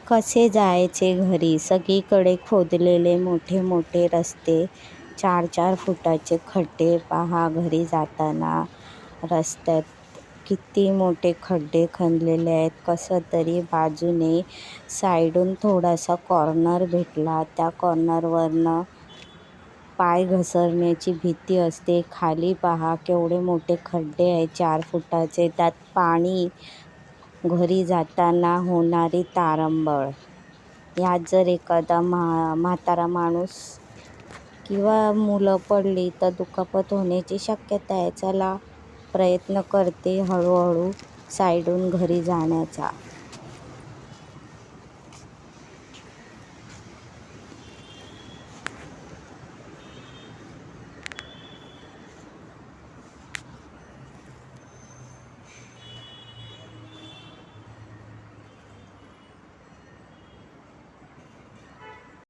कसे जायचे घरी? सगळीकडे खोदलेले मोठे मोठे रस्ते, 4-4 फुटाचे खड्डे पहा घरी जाताना. रस्त्यात किती मोठे खड्डे खणलेले आहेत. कसं तरी बाजूने साईडून थोडासा कॉर्नर भेटला. त्या कॉर्नरवरनं पाय घसरण्याची भीती असते. खाली पहा केवढे मोठे खड्डे आहेत 4 फुटाचे. त्यात पाणी, घरी जाताना होणारी तारंबळ. यात जर एखादा म्हातारा माणूस किंवा मुलं पडली तर दुखापत होण्याची शक्यता आहे. चला प्रयत्न करते हळूहळू साईडून घरी जाण्याचा.